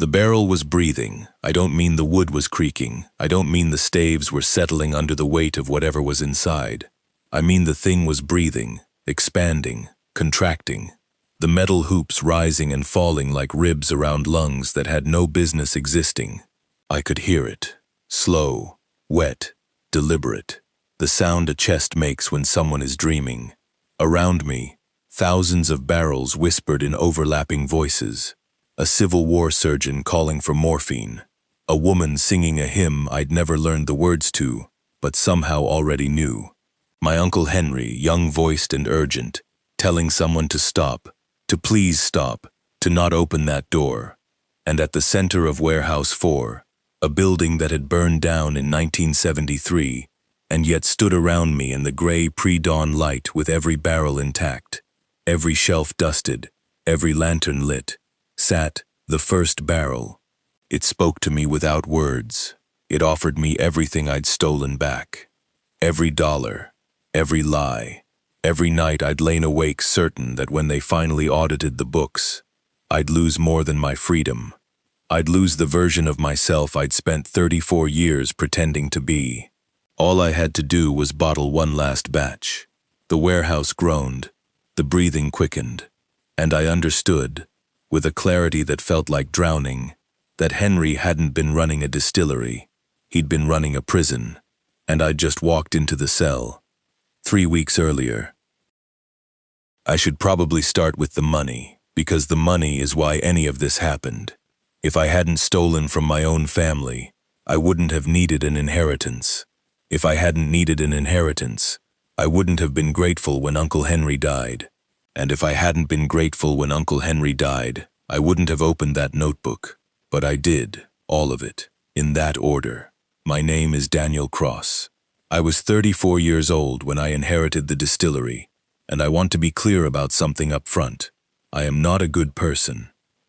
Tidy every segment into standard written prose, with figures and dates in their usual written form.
The barrel was breathing. I don't mean the wood was creaking. I don't mean the staves were settling under the weight of whatever was inside. I mean the thing was breathing, expanding, contracting. The metal hoops rising and falling like ribs around lungs that had no business existing. I could hear it. Slow, wet, deliberate. The sound a chest makes when someone is dreaming. Around me, thousands of barrels whispered in overlapping voices. A Civil War surgeon calling for morphine. A woman singing a hymn I'd never learned the words to, but somehow already knew. My Uncle Henry, young-voiced and urgent, telling someone to stop, to please stop, to not open that door. And at the center of Warehouse 4, a building that had burned down in 1973, and yet stood around me in the gray pre-dawn light with every barrel intact, every shelf dusted, every lantern lit, sat the first barrel. It spoke to me without words. It offered me everything I'd stolen back. Every dollar, every lie. Every night I'd lain awake certain that when they finally audited the books, I'd lose more than my freedom. I'd lose the version of myself I'd spent 34 years pretending to be. All I had to do was bottle one last batch. The warehouse groaned, the breathing quickened, and I understood, with a clarity that felt like drowning, that Henry hadn't been running a distillery. He'd been running a prison, and I'd just walked into the cell. 3 weeks earlier. I should probably start with the money, because the money is why any of this happened. If I hadn't stolen from my own family, I wouldn't have needed an inheritance. If I hadn't needed an inheritance, I wouldn't have been grateful when Uncle Henry died. And if I hadn't been grateful when Uncle Henry died, I wouldn't have opened that notebook. But I did, all of it, in that order. My name is Daniel Cross. I was 34 years old when I inherited the distillery, and I want to be clear about something up front. I am not a good person.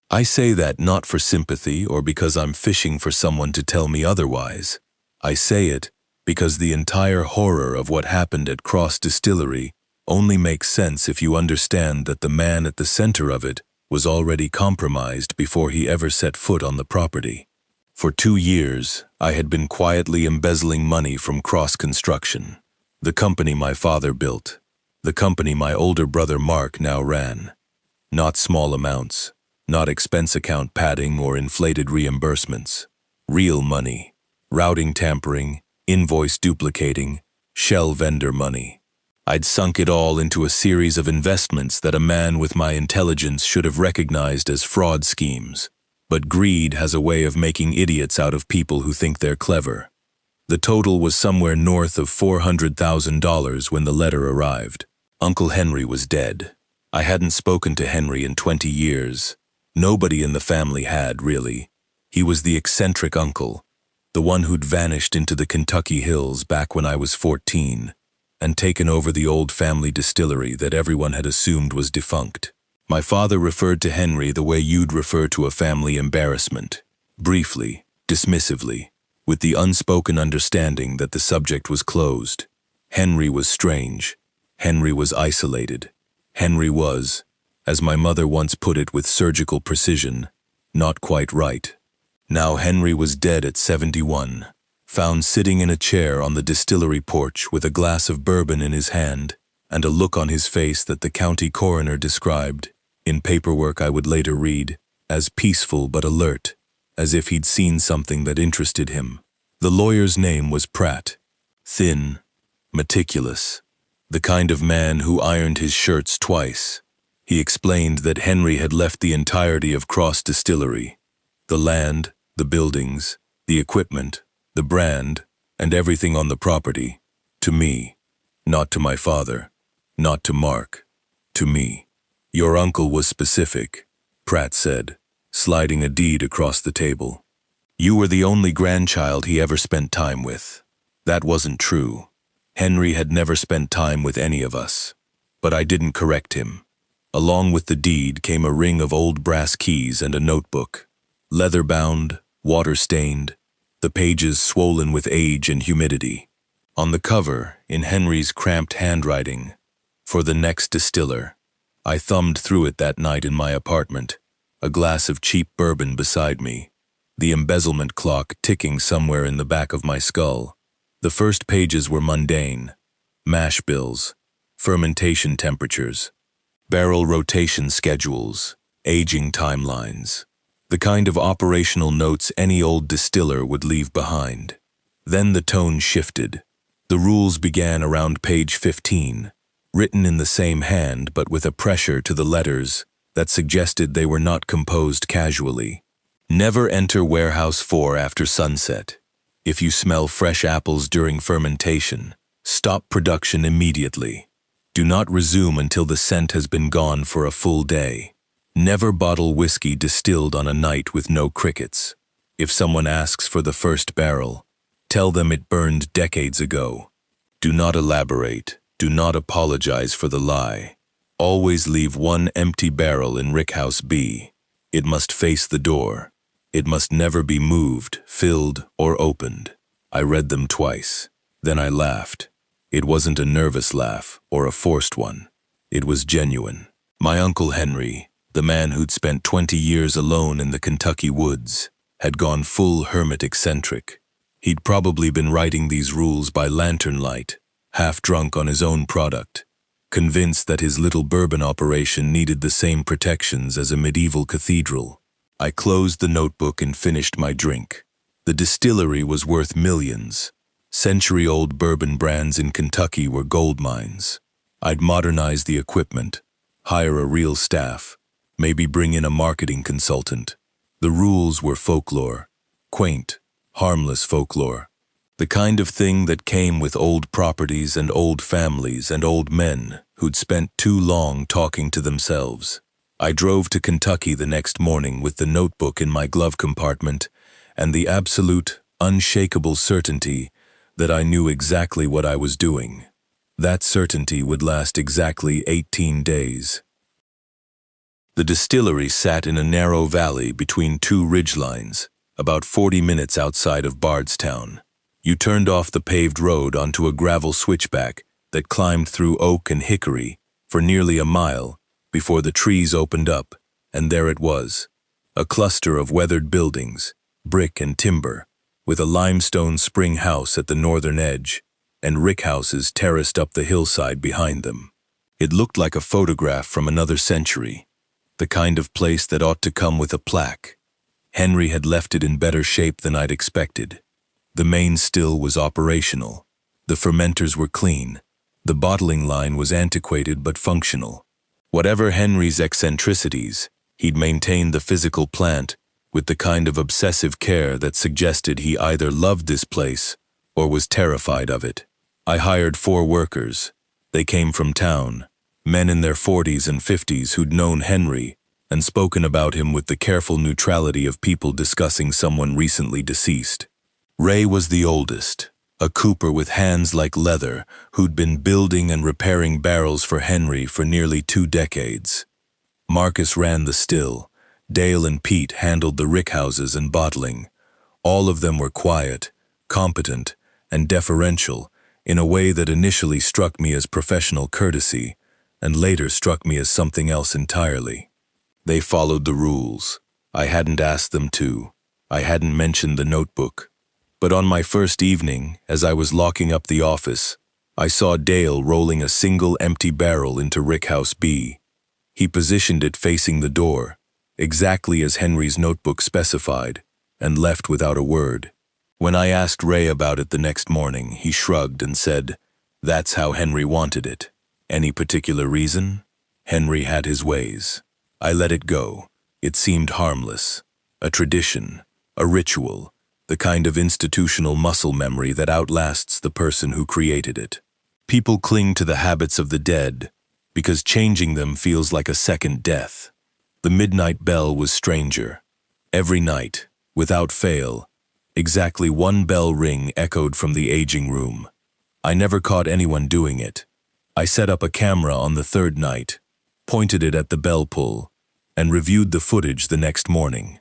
I say that not for sympathy or because I'm fishing for someone to tell me otherwise. I say it because the entire horror of what happened at Cross Distillery only makes sense if you understand that the man at the center of it was already compromised before he ever set foot on the property. For 2 years, I had been quietly embezzling money from Cross Construction, the company my father built, the company my older brother Mark now ran. Not small amounts, not expense account padding or inflated reimbursements. Real money, routing tampering, invoice duplicating, shell vendor money. I'd sunk it all into a series of investments that a man with my intelligence should have recognized as fraud schemes. But greed has a way of making idiots out of people who think they're clever. The total was somewhere north of $400,000 when the letter arrived. Uncle Henry was dead. I hadn't spoken to Henry in 20 years. Nobody in the family had, really. He was the eccentric uncle, the one who'd vanished into the Kentucky hills back when I was 14, and taken over the old family distillery that everyone had assumed was defunct. My father referred to Henry the way you'd refer to a family embarrassment, briefly, dismissively, with the unspoken understanding that the subject was closed. Henry was strange. Henry was isolated. Henry was, as my mother once put it with surgical precision, not quite right. Now Henry was dead at 71, found sitting in a chair on the distillery porch with a glass of bourbon in his hand and a look on his face that the county coroner described, in paperwork I would later read, as peaceful but alert, as if he'd seen something that interested him. The lawyer's name was Pratt. Thin, meticulous, the kind of man who ironed his shirts twice. He explained that Henry had left the entirety of Cross Distillery, the land, the buildings, the equipment, the brand, and everything on the property, to me, not to my father, not to Mark, to me. Your uncle was specific, Pratt said, sliding a deed across the table. You were the only grandchild he ever spent time with. That wasn't true. Henry had never spent time with any of us. But I didn't correct him. Along with the deed came a ring of old brass keys and a notebook. Leather-bound, water-stained, the pages swollen with age and humidity. On the cover, in Henry's cramped handwriting, "For the next distiller." I thumbed through it that night in my apartment, a glass of cheap bourbon beside me, the embezzlement clock ticking somewhere in the back of my skull. The first pages were mundane: mash bills, fermentation temperatures, barrel rotation schedules, aging timelines, the kind of operational notes any old distiller would leave behind. Then the tone shifted. The rules began around page 15, written in the same hand but with a pressure to the letters that suggested they were not composed casually. Never enter warehouse 4 after sunset. If you smell fresh apples during fermentation, stop production immediately. Do not resume until the scent has been gone for a full day. Never bottle whiskey distilled on a night with no crickets. If someone asks for the first barrel, tell them it burned decades ago. Do not elaborate. Do not apologize for the lie. Always leave one empty barrel in Rickhouse B. It must face the door. It must never be moved, filled, or opened. I read them twice. Then I laughed. It wasn't a nervous laugh or a forced one. It was genuine. My Uncle Henry, the man who'd spent 20 years alone in the Kentucky woods, had gone full hermit eccentric. He'd probably been writing these rules by lantern light, half drunk on his own product, convinced that his little bourbon operation needed the same protections as a medieval cathedral. I closed the notebook and finished my drink. The distillery was worth millions. Century-old bourbon brands in Kentucky were gold mines. I'd modernize the equipment, hire a real staff, maybe bring in a marketing consultant. The rules were folklore, quaint, harmless folklore. The kind of thing that came with old properties and old families and old men who'd spent too long talking to themselves. I drove to Kentucky the next morning with the notebook in my glove compartment and the absolute, unshakable certainty that I knew exactly what I was doing. That certainty would last exactly 18 days. The distillery sat in a narrow valley between two ridgelines, about 40 minutes outside of Bardstown. You turned off the paved road onto a gravel switchback that climbed through oak and hickory for nearly a mile before the trees opened up, and there it was, a cluster of weathered buildings, brick and timber, with a limestone spring house at the northern edge, and rick houses terraced up the hillside behind them. It looked like a photograph from another century, the kind of place that ought to come with a plaque. Henry had left it in better shape than I'd expected. The main still was operational. The fermenters were clean. The bottling line was antiquated but functional. Whatever Henry's eccentricities, he'd maintained the physical plant with the kind of obsessive care that suggested he either loved this place or was terrified of it. I hired 4 workers. They came from town, men in their 40s and 50s who'd known Henry and spoken about him with the careful neutrality of people discussing someone recently deceased. Ray was the oldest, a cooper with hands like leather who'd been building and repairing barrels for Henry for nearly 2 decades. Marcus ran the still. Dale and Pete handled the rickhouses and bottling. All of them were quiet, competent, and deferential in a way that initially struck me as professional courtesy and later struck me as something else entirely. They followed the rules. I hadn't asked them to. I hadn't mentioned the notebook. But on my first evening, as I was locking up the office, I saw Dale rolling a single empty barrel into Rickhouse B. He positioned it facing the door, exactly as Henry's notebook specified, and left without a word. When I asked Ray about it the next morning, he shrugged and said, "That's how Henry wanted it. Any particular reason?" Henry had his ways. I let it go. It seemed harmless. A tradition, a ritual, the kind of institutional muscle memory that outlasts the person who created it. People cling to the habits of the dead because changing them feels like a second death. The midnight bell was stranger. Every night, without fail, exactly 1 bell ring echoed from the aging room. I never caught anyone doing it. I set up a camera on the 3rd night, pointed it at the bell pull, and reviewed the footage the next morning.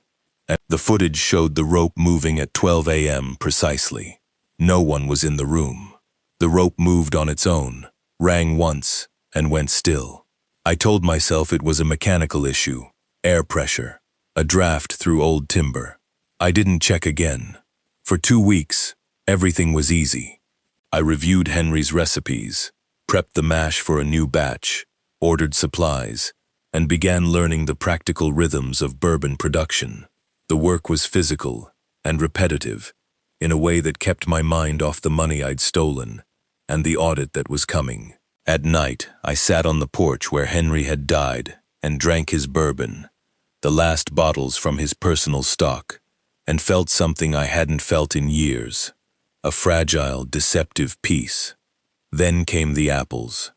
The footage showed the rope moving at 12 a.m. precisely. No one was in the room. The rope moved on its own, rang once, and went still. I told myself it was a mechanical issue, air pressure. A draft through old timber. I didn't check again. For 2 weeks, everything was easy. I reviewed Henry's recipes, prepped the mash for a new batch, ordered supplies, and began learning the practical rhythms of bourbon production. The work was physical and repetitive, in a way that kept my mind off the money I'd stolen and the audit that was coming. At night, I sat on the porch where Henry had died and drank his bourbon, the last bottles from his personal stock, and felt something I hadn't felt in years, a fragile, deceptive peace. Then came the apples.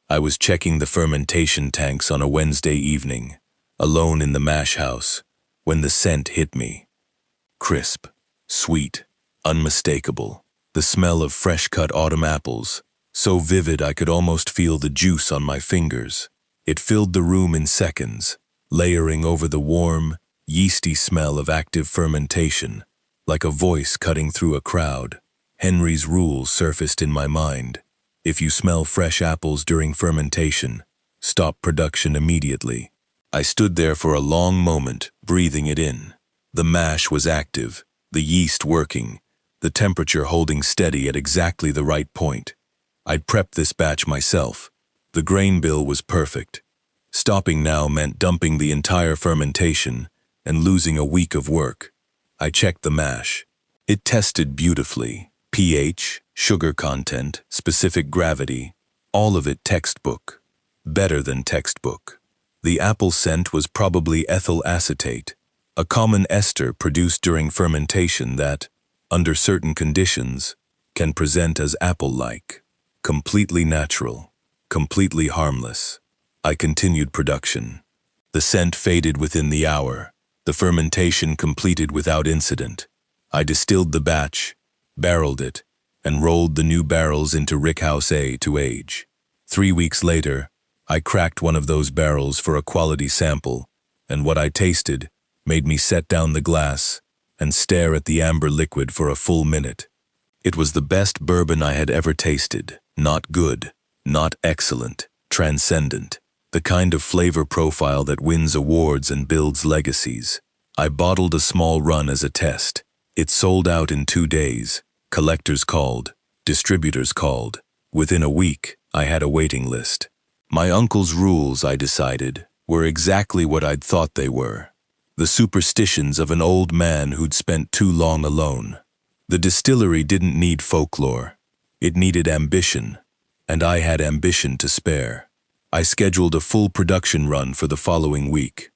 I was checking the fermentation tanks on a Wednesday evening, alone in the mash house, when the scent hit me. Crisp, sweet, unmistakable. The smell of fresh-cut autumn apples, so vivid I could almost feel the juice on my fingers. It filled the room in seconds, layering over the warm, yeasty smell of active fermentation, like a voice cutting through a crowd. Henry's rule surfaced in my mind. If you smell fresh apples during fermentation, stop production immediately. I stood there for a long moment, breathing it in. The mash was active, the yeast working, the temperature holding steady at exactly the right point. I'd prepped this batch myself. The grain bill was perfect. Stopping now meant dumping the entire fermentation and losing a week of work. I checked the mash. It tested beautifully. pH, sugar content, specific gravity, all of it textbook. Better than textbook. The apple scent was probably ethyl acetate, a common ester produced during fermentation that, under certain conditions, can present as apple-like. Completely natural, completely harmless. I continued production. The scent faded within the hour. The fermentation completed without incident. I distilled the batch, barreled it, and rolled the new barrels into Rickhouse A to age. 3 weeks later, I cracked one of those barrels for a quality sample, and what I tasted made me set down the glass and stare at the amber liquid for a full minute. It was the best bourbon I had ever tasted. Not good, not excellent, transcendent. The kind of flavor profile that wins awards and builds legacies. I bottled a small run as a test. It sold out in 2 days. Collectors called, distributors called. Within a week, I had a waiting list. My uncle's rules, I decided, were exactly what I'd thought they were. The superstitions of an old man who'd spent too long alone. The distillery didn't need folklore. It needed ambition, and I had ambition to spare. I scheduled a full production run for the following week.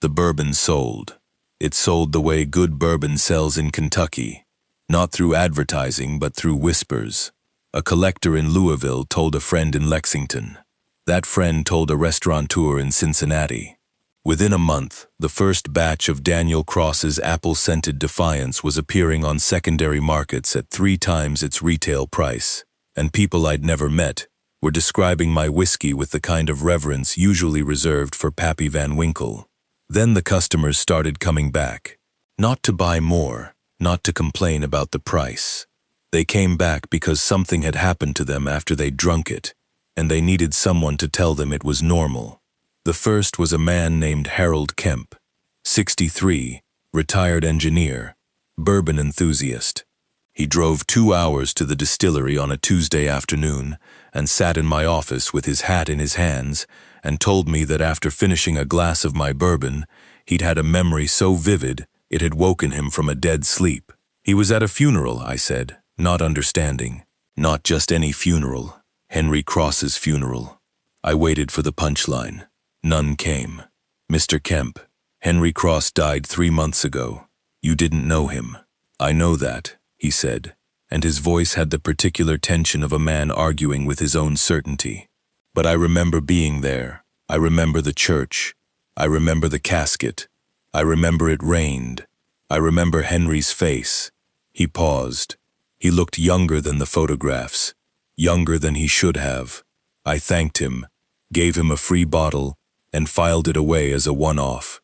The bourbon sold. It sold the way good bourbon sells in Kentucky, not through advertising but through whispers. A collector in Louisville told a friend in Lexington. That friend told a restaurateur in Cincinnati. Within a month, the first batch of Daniel Cross's apple-scented Defiance was appearing on secondary markets at 3 times its retail price, and people I'd never met were describing my whiskey with the kind of reverence usually reserved for Pappy Van Winkle. Then the customers started coming back. Not to buy more, not to complain about the price. They came back because something had happened to them after they'd drunk it, and they needed someone to tell them it was normal. The first was a man named Harold Kemp, 63, retired engineer, bourbon enthusiast. He drove 2 hours to the distillery on a Tuesday afternoon and sat in my office with his hat in his hands and told me that after finishing a glass of my bourbon, he'd had a memory so vivid it had woken him from a dead sleep. He was at a funeral, I said, not understanding. Not just any funeral, Henry Cross's funeral. I waited for the punchline. None came. Mr. Kemp, Henry Cross died 3 months ago. You didn't know him. I know that, he said, and his voice had the particular tension of a man arguing with his own certainty. But I remember being there. I remember the church. I remember the casket. I remember it rained. I remember Henry's face. He paused. He looked younger than the photographs, younger than he should have. I thanked him, gave him a free bottle, and filed it away as a one-off.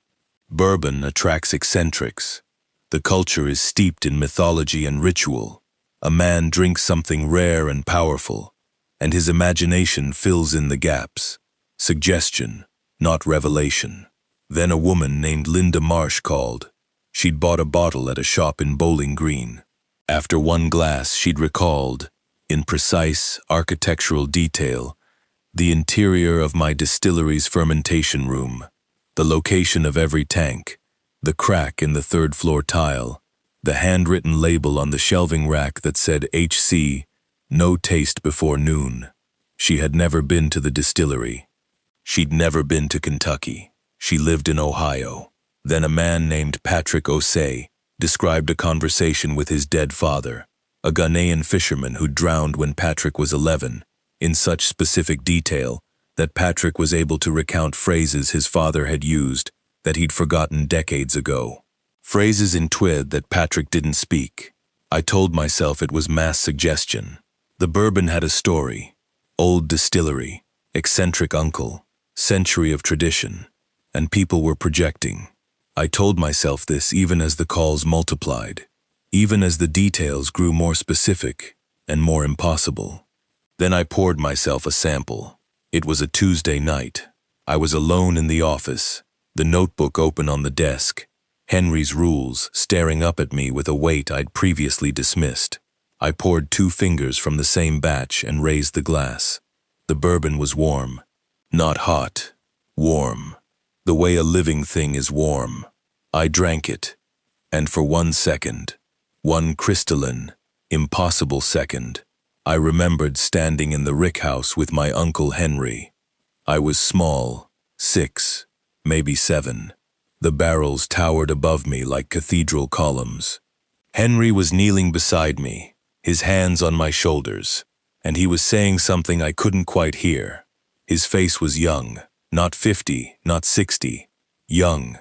Bourbon attracts eccentrics. The culture is steeped in mythology and ritual. A man drinks something rare and powerful, and his imagination fills in the gaps. Suggestion, not revelation. Then a woman named Linda Marsh called. She'd bought a bottle at a shop in Bowling Green. After one glass, she'd recalled, in precise architectural detail, the interior of my distillery's fermentation room, the location of every tank, the crack in the third-floor tile, the handwritten label on the shelving rack that said HC, no taste before noon. She had never been to the distillery. She'd never been to Kentucky. She lived in Ohio. Then a man named Patrick Osei described a conversation with his dead father, a Ghanaian fisherman who drowned when Patrick was 11, in such specific detail that Patrick was able to recount phrases his father had used that he'd forgotten decades ago. Phrases in Twid that Patrick didn't speak. I told myself it was mass suggestion. The Bourbon had a story. Old distillery, eccentric uncle, century of tradition, and people were projecting. I told myself this even as the calls multiplied, even as the details grew more specific and more impossible. Then I poured myself a sample. It was a Tuesday night. I was alone in the office, the notebook open on the desk, Henry's rules staring up at me with a weight I'd previously dismissed. I poured 2 fingers from the same batch and raised the glass. The bourbon was warm. Not hot. Warm. The way a living thing is warm. I drank it. And for 1 second, one crystalline, impossible second, I remembered standing in the rick house with my Uncle Henry. I was small, 6, maybe 7. The barrels towered above me like cathedral columns. Henry was kneeling beside me, his hands on my shoulders, and he was saying something I couldn't quite hear. His face was young, not 50, not 60, young,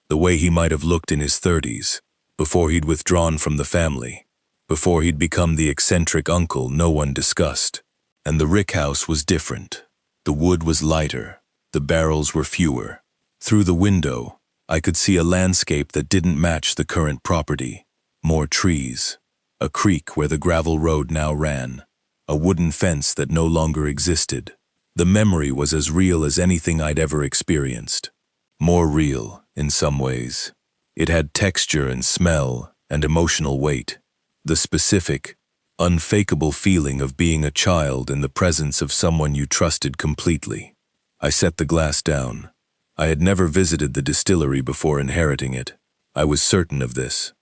the way he might have looked in his 30s, before he'd withdrawn from the family, before he'd become the eccentric uncle no one discussed. And the rick house was different. The wood was lighter, the barrels were fewer. Through the window, I could see a landscape that didn't match the current property. More trees, a creek where the gravel road now ran, a wooden fence that no longer existed. The memory was as real as anything I'd ever experienced. More real, in some ways. It had texture and smell and emotional weight. The specific, unfakeable feeling of being a child in the presence of someone you trusted completely. I set the glass down. I had never visited the distillery before inheriting it. I was certain of this.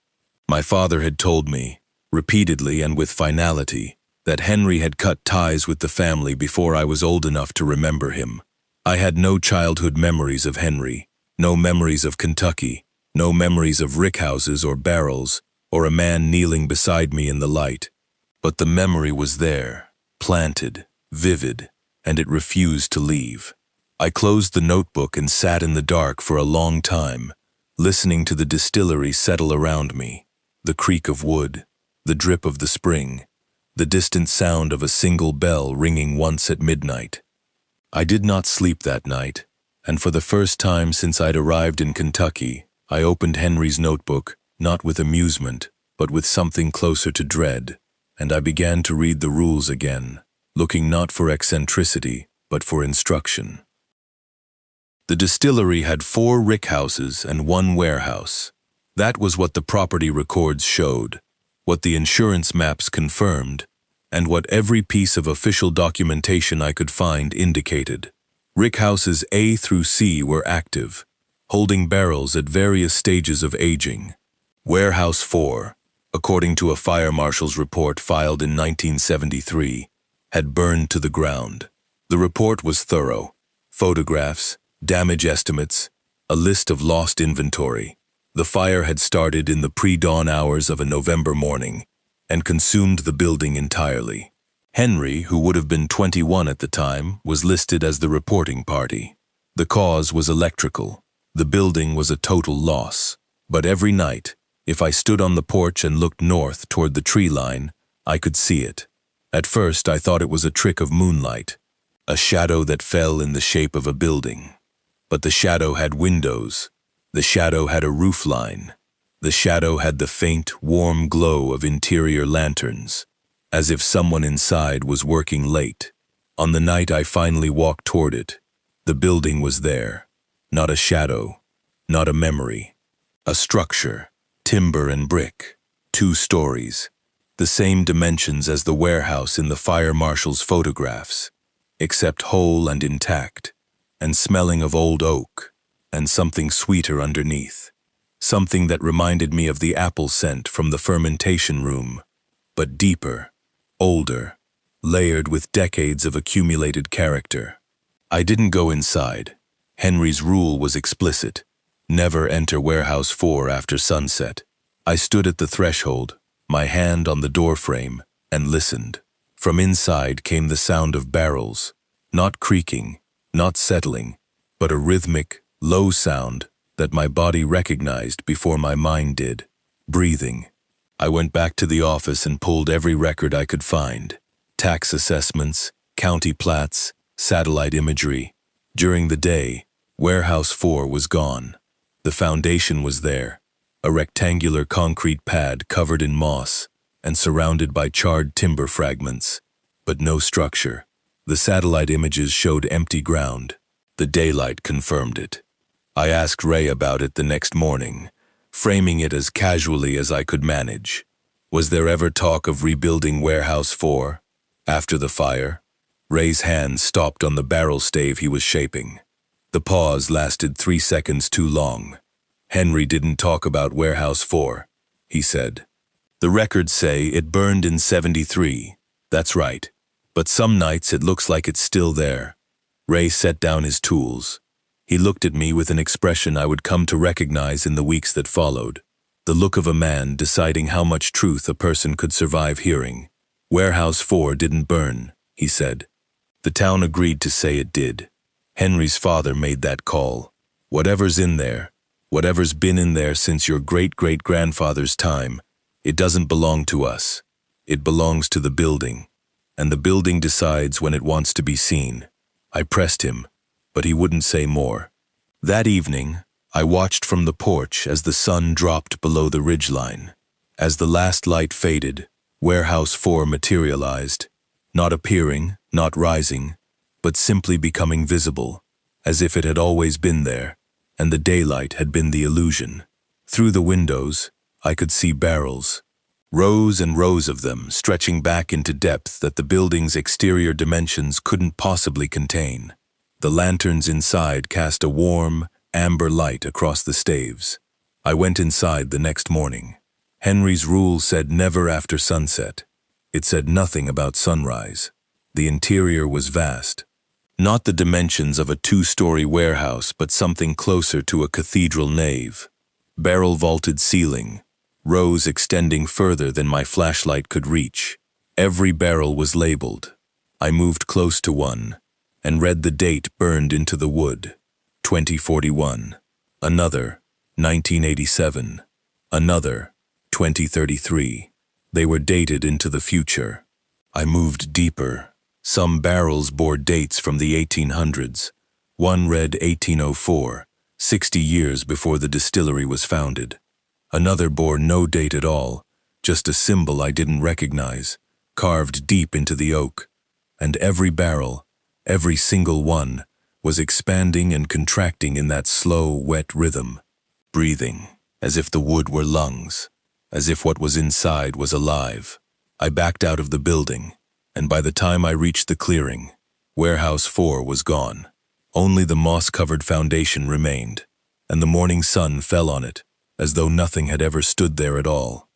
My father had told me, repeatedly and with finality, that Henry had cut ties with the family before I was old enough to remember him. I had no childhood memories of Henry, no memories of Kentucky, no memories of rickhouses or barrels, or a man kneeling beside me in the light. But the memory was there, planted, vivid, and it refused to leave. I closed the notebook and sat in the dark for a long time, listening to the distillery settle around me, the creak of wood, the drip of the spring, the distant sound of a single bell ringing once at midnight. I did not sleep that night, and for the first time since I'd arrived in Kentucky, I opened Henry's notebook, not with amusement, but with something closer to dread, and I began to read the rules again, looking not for eccentricity, but for instruction. The distillery had 4 rickhouses and 1 warehouse. That was what the property records showed, what the insurance maps confirmed, and what every piece of official documentation I could find indicated. Rickhouses A through C were active, holding barrels at various stages of aging. Warehouse 4, according to a fire marshal's report filed in 1973, had burned to the ground. The report was thorough. Photographs, damage estimates, a list of lost inventory. The fire had started in the pre-dawn hours of a November morning and consumed the building entirely. Henry, who would have been 21 at the time, was listed as the reporting party. The cause was electrical. The building was a total loss. But every night, if I stood on the porch and looked north toward the tree line, I could see it. At first, I thought it was a trick of moonlight, a shadow that fell in the shape of a building. But the shadow had windows. The shadow had a roof line. The shadow had the faint, warm glow of interior lanterns, as if someone inside was working late. On the night I finally walked toward it, the building was there. Not a shadow, not a memory. A structure, timber and brick, 2 stories, the same dimensions as the warehouse in the fire marshal's photographs, except whole and intact, and smelling of old oak, and something sweeter underneath. Something that reminded me of the apple scent from the fermentation room, but deeper, older, layered with decades of accumulated character. I didn't go inside. Henry's rule was explicit. Never enter Warehouse 4 after sunset. I stood at the threshold, my hand on the doorframe, and listened. From inside came the sound of barrels, not creaking, not settling, but a rhythmic, low sound that my body recognized before my mind did. Breathing. I went back to the office and pulled every record I could find. Tax assessments, county plats, satellite imagery. During the day, Warehouse 4 was gone. The foundation was there, a rectangular concrete pad covered in moss and surrounded by charred timber fragments, but no structure. The satellite images showed empty ground. The daylight confirmed it. I asked Ray about it the next morning, framing it as casually as I could manage. Was there ever talk of rebuilding Warehouse 4? After the fire? Ray's hand stopped on the barrel stave he was shaping. The pause lasted 3 seconds too long. Henry didn't talk about Warehouse 4, he said. The records say it burned in 73. That's right. But some nights it looks like it's still there. Ray set down his tools. He looked at me with an expression I would come to recognize in the weeks that followed. The look of a man deciding how much truth a person could survive hearing. Warehouse 4 didn't burn, he said. The town agreed to say it did. Henry's father made that call. Whatever's in there, whatever's been in there since your great-great-grandfather's time, it doesn't belong to us. It belongs to the building. And the building decides when it wants to be seen. I pressed him, but he wouldn't say more. That evening, I watched from the porch as the sun dropped below the ridgeline. As the last light faded, Warehouse 4 materialized, not appearing, not rising, but simply becoming visible, as if it had always been there, and the daylight had been the illusion. Through the windows, I could see barrels, rows and rows of them stretching back into depth that the building's exterior dimensions couldn't possibly contain. The lanterns inside cast a warm, amber light across the staves. I went inside the next morning. Henry's rule said never after sunset. It said nothing about sunrise. The interior was vast. Not the dimensions of a 2-story warehouse, but something closer to a cathedral nave. Barrel-vaulted ceiling, rows extending further than my flashlight could reach. Every barrel was labeled. I moved close to one and read the date burned into the wood. 2041. Another, 1987. Another, 2033. They were dated into the future. I moved deeper. Some barrels bore dates from the 1800s. One read 1804, 60 years before the distillery was founded. Another bore no date at all, just a symbol I didn't recognize, carved deep into the oak. And every barrel, every single one, was expanding and contracting in that slow, wet rhythm, breathing, as if the wood were lungs, as if what was inside was alive. I backed out of the building, and by the time I reached the clearing, Warehouse 4 was gone. Only the moss-covered foundation remained, and the morning sun fell on it, as though nothing had ever stood there at all.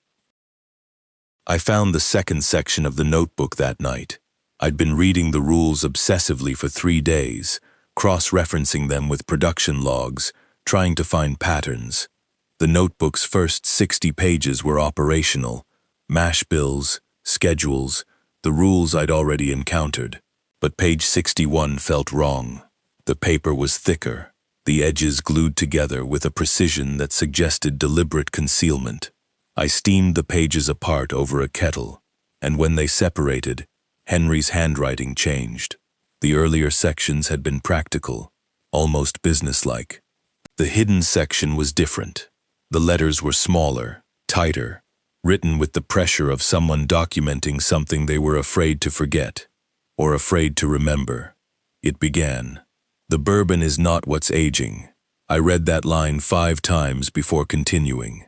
I found the second section of the notebook that night. I'd been reading the rules obsessively for 3 days, cross-referencing them with production logs, trying to find patterns. The notebook's first 60 pages were operational, mash bills, schedules, the rules I'd already encountered. But page 61 felt wrong. The paper was thicker, the edges glued together with a precision that suggested deliberate concealment. I steamed the pages apart over a kettle, and when they separated, Henry's handwriting changed. The earlier sections had been practical, almost businesslike. The hidden section was different. The letters were smaller, tighter, written with the pressure of someone documenting something they were afraid to forget, or afraid to remember. It began, "The bourbon is not what's aging. I read that line 5 times before continuing.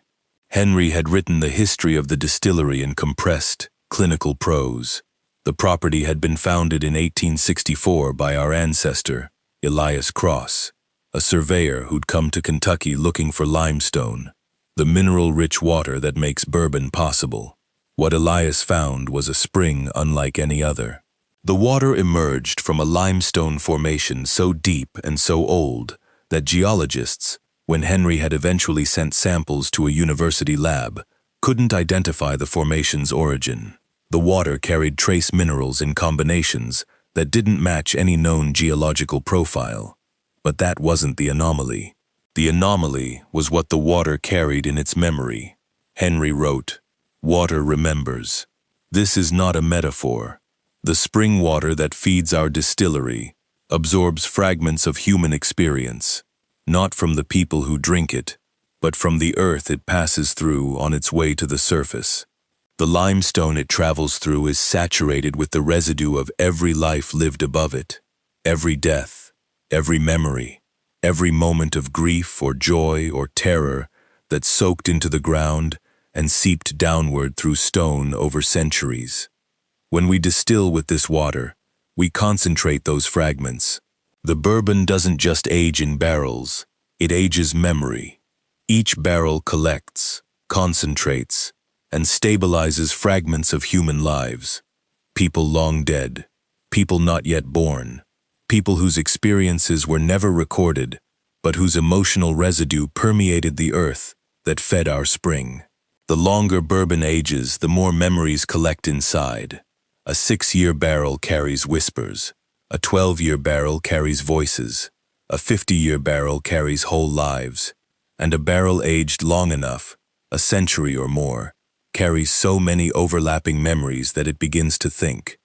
Henry had written the history of the distillery in compressed, clinical prose. The property had been founded in 1864 by our ancestor, Elias Cross, a surveyor who'd come to Kentucky looking for limestone, the mineral-rich water that makes bourbon possible. What Elias found was a spring unlike any other. The water emerged from a limestone formation so deep and so old that geologists, when Henry had eventually sent samples to a university lab, couldn't identify the formation's origin. The water carried trace minerals in combinations that didn't match any known geological profile. But that wasn't the anomaly. The anomaly was what the water carried in its memory. Henry wrote, "Water remembers. This is not a metaphor. The spring water that feeds our distillery absorbs fragments of human experience, not from the people who drink it, but from the earth it passes through on its way to the surface. The limestone it travels through is saturated with the residue of every life lived above it, every death, every memory, every moment of grief or joy or terror that soaked into the ground and seeped downward through stone over centuries. When we distill with this water, we concentrate those fragments. The bourbon doesn't just age in barrels, it ages memory. Each barrel collects, concentrates, and stabilizes fragments of human lives. People long dead, people not yet born, people whose experiences were never recorded, but whose emotional residue permeated the earth that fed our spring. The longer bourbon ages, the more memories collect inside. A 6-year barrel carries whispers. A 12-year barrel carries voices. A 50-year barrel carries whole lives. And a barrel aged long enough, a century or more, carries so many overlapping memories that it begins to think.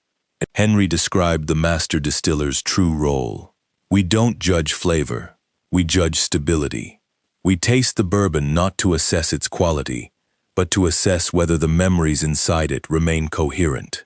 Henry described the master distiller's true role. We don't judge flavor, we judge stability. We taste the bourbon not to assess its quality, but to assess whether the memories inside it remain coherent,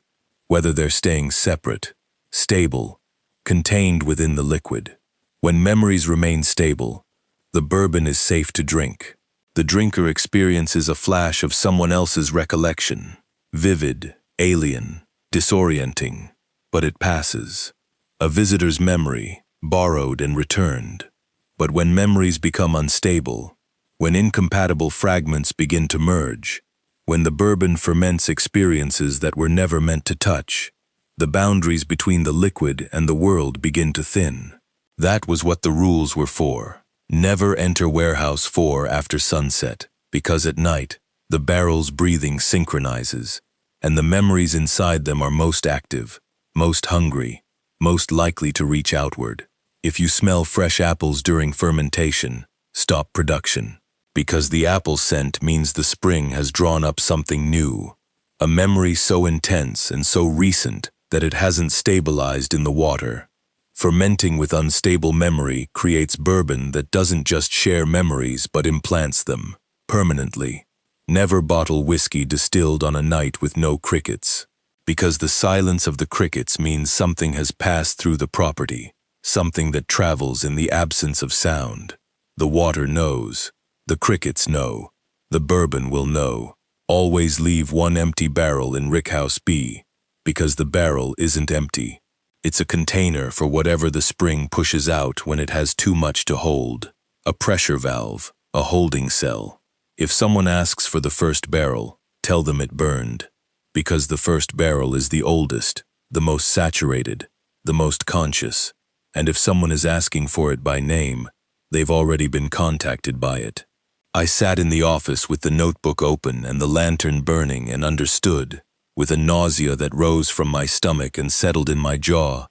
whether they're staying separate, stable, contained within the liquid. When memories remain stable, the bourbon is safe to drink. The drinker experiences a flash of someone else's recollection, vivid, alien, disorienting, but it passes. A visitor's memory, borrowed and returned. But when memories become unstable, when incompatible fragments begin to merge, when the bourbon ferments experiences that were never meant to touch, the boundaries between the liquid and the world begin to thin. That was what the rules were for. Never enter warehouse 4 after sunset, because at night, the barrel's breathing synchronizes, and the memories inside them are most active, most hungry, most likely to reach outward. If you smell fresh apples during fermentation, stop production, because the apple scent means the spring has drawn up something new, a memory so intense and so recent that it hasn't stabilized in the water. Fermenting with unstable memory creates bourbon that doesn't just share memories but implants them, permanently. Never bottle whiskey distilled on a night with no crickets, because the silence of the crickets means something has passed through the property, something that travels in the absence of sound. The water knows, the crickets know, the bourbon will know. Always leave one empty barrel in Rickhouse B, because the barrel isn't empty. It's a container for whatever the spring pushes out when it has too much to hold. A pressure valve, a holding cell. If someone asks for the first barrel, tell them it burned. Because the first barrel is the oldest, the most saturated, the most conscious. And if someone is asking for it by name, they've already been contacted by it. I sat in the office with the notebook open and the lantern burning and understood, with a nausea that rose from my stomach and settled in my jaw,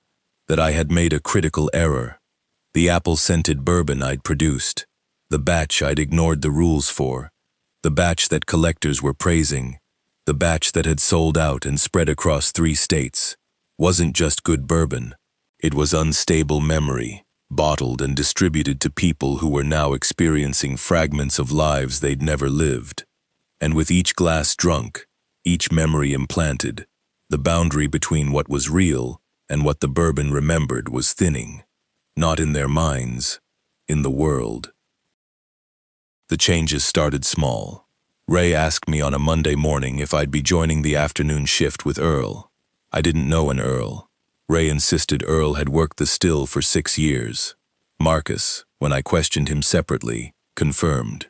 that I had made a critical error. The apple-scented bourbon I'd produced, the batch I'd ignored the rules for, the batch that collectors were praising, the batch that had sold out and spread across 3 states, wasn't just good bourbon. It was unstable memory, bottled and distributed to people who were now experiencing fragments of lives they'd never lived. And with each glass drunk, each memory implanted, the boundary between what was real and what the bourbon remembered was thinning. Not in their minds, in the world. The changes started small. Ray asked me on a Monday morning if I'd be joining the afternoon shift with Earl. I didn't know an Earl. Ray insisted Earl had worked the still for 6 years. Marcus, when I questioned him separately, confirmed.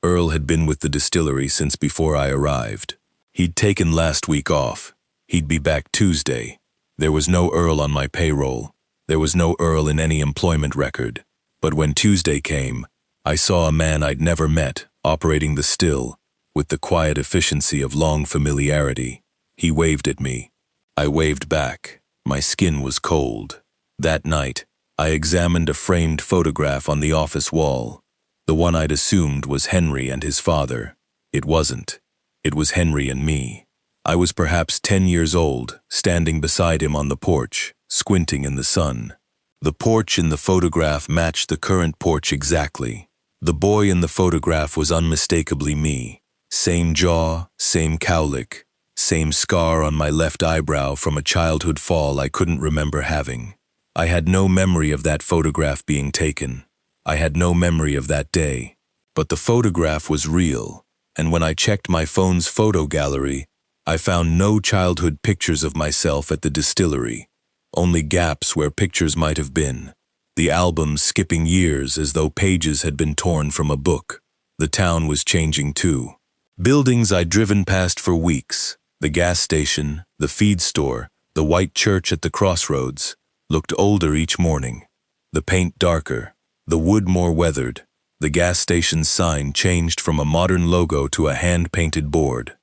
Earl had been with the distillery since before I arrived. He'd taken last week off. He'd be back Tuesday. There was no Earl on my payroll. There was no Earl in any employment record. But when Tuesday came, I saw a man I'd never met, operating the still, with the quiet efficiency of long familiarity. He waved at me. I waved back. My skin was cold. That night, I examined a framed photograph on the office wall. The one I'd assumed was Henry and his father. It wasn't. It was Henry and me. I was perhaps 10 years old, standing beside him on the porch, squinting in the sun. The porch in the photograph matched the current porch exactly. The boy in the photograph was unmistakably me. Same jaw, same cowlick, same scar on my left eyebrow from a childhood fall I couldn't remember having. I had no memory of that photograph being taken. I had no memory of that day. But the photograph was real, and when I checked my phone's photo gallery, I found no childhood pictures of myself at the distillery, only gaps where pictures might have been. The album skipping years as though pages had been torn from a book. The town was changing too. Buildings I'd driven past for weeks, the gas station, the feed store, the white church at the crossroads, looked older each morning. The paint darker, the wood more weathered. The gas station's sign changed from a modern logo to a hand-painted board.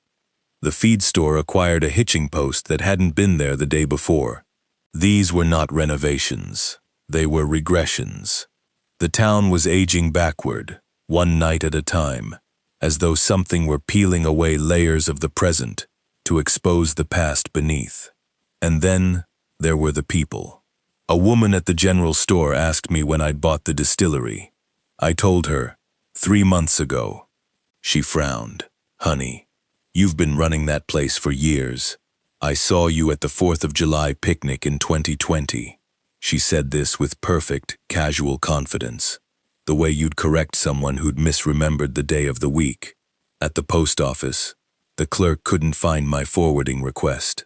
The feed store acquired a hitching post that hadn't been there the day before. These were not renovations. They were regressions. The town was aging backward, one night at a time, as though something were peeling away layers of the present to expose the past beneath. And then there were the people. A woman at the general store asked me when I'd bought the distillery. I told her, 3 months ago. She frowned. Honey, you've been running that place for years. I saw you at the 4th of July picnic in 2020. She said this with perfect, casual confidence. The way you'd correct someone who'd misremembered the day of the week. At the post office, the clerk couldn't find my forwarding request.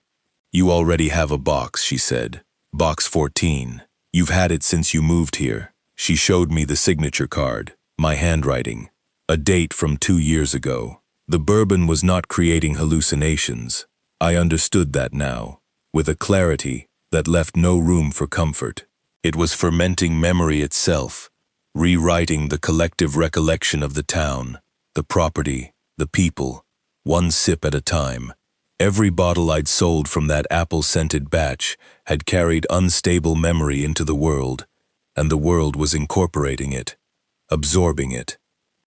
You already have a box, she said. Box 14. You've had it since you moved here. She showed me the signature card, my handwriting, a date from 2 years ago. The bourbon was not creating hallucinations. I understood that now, with a clarity that left no room for comfort. It was fermenting memory itself, rewriting the collective recollection of the town, the property, the people, one sip at a time. Every bottle I'd sold from that apple-scented batch had carried unstable memory into the world, and the world was incorporating it, absorbing it,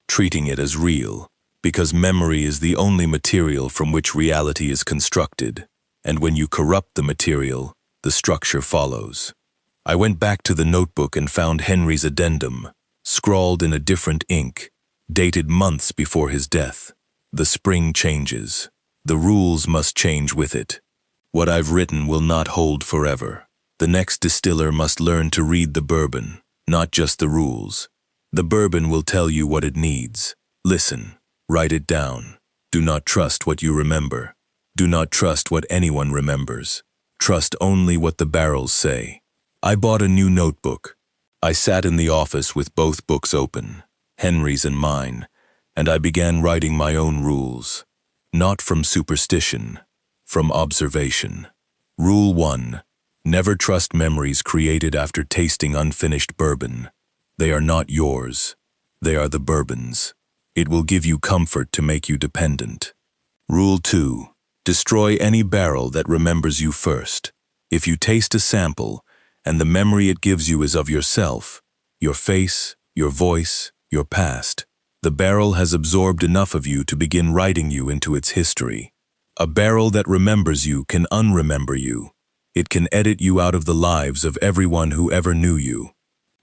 treating it as real, because memory is the only material from which reality is constructed, and when you corrupt the material, the structure follows. I went back to the notebook and found Henry's addendum, scrawled in a different ink, dated months before his death. The spring changes. The rules must change with it. What I've written will not hold forever. The next distiller must learn to read the bourbon, not just the rules. The bourbon will tell you what it needs. Listen, write it down. Do not trust what you remember. Do not trust what anyone remembers. Trust only what the barrels say. I bought a new notebook. I sat in the office with both books open, Henry's and mine, and I began writing my own rules. Not from superstition, from observation. Rule 1. Never trust memories created after tasting unfinished bourbon. They are not yours. They are the bourbon's. It will give you comfort to make you dependent. Rule 2. Destroy any barrel that remembers you first. If you taste a sample, and the memory it gives you is of yourself, your face, your voice, your past, the barrel has absorbed enough of you to begin writing you into its history. A barrel that remembers you can unremember you. It can edit you out of the lives of everyone who ever knew you.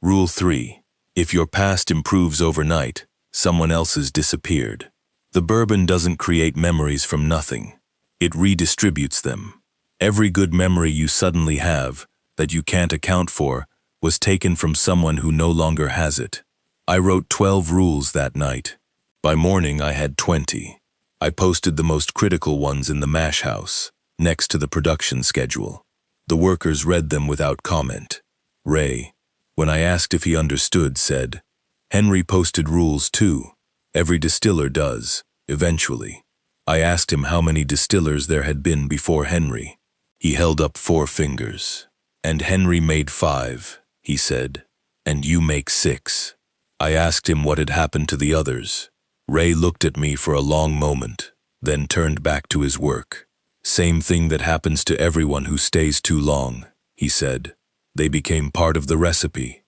Rule 3. If your past improves overnight, someone else's disappeared. The bourbon doesn't create memories from nothing. It redistributes them. Every good memory you suddenly have, that you can't account for, was taken from someone who no longer has it. I wrote 12 rules that night. By morning, I had 20. I posted the most critical ones in the mash house, next to the production schedule. The workers read them without comment. Ray, when I asked if he understood, said, "Henry posted rules too. Every distiller does, eventually." I asked him how many distillers there had been before Henry. He held up 4 fingers. "And Henry made 5, he said. "And you make 6. I asked him what had happened to the others. Ray looked at me for a long moment, then turned back to his work. "Same thing that happens to everyone who stays too long," he said. "They became part of the recipe."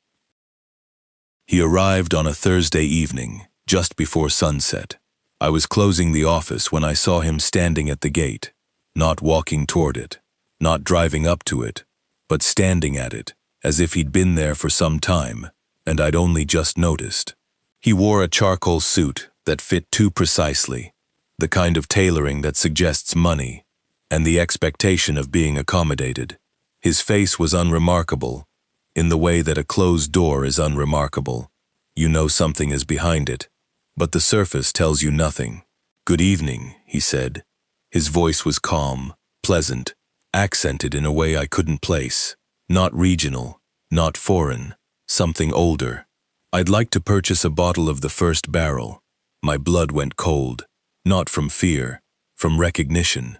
He arrived on a Thursday evening, just before sunset. I was closing the office when I saw him standing at the gate, not walking toward it, not driving up to it, but standing at it, as if he'd been there for some time, and I'd only just noticed. He wore a charcoal suit that fit too precisely, the kind of tailoring that suggests money, and the expectation of being accommodated. His face was unremarkable, in the way that a closed door is unremarkable. You know something is behind it, but the surface tells you nothing. "Good evening," he said. His voice was calm, pleasant, accented in a way I couldn't place. Not regional, not foreign, something older. "I'd like to purchase a bottle of the first barrel." My blood went cold, not from fear, from recognition.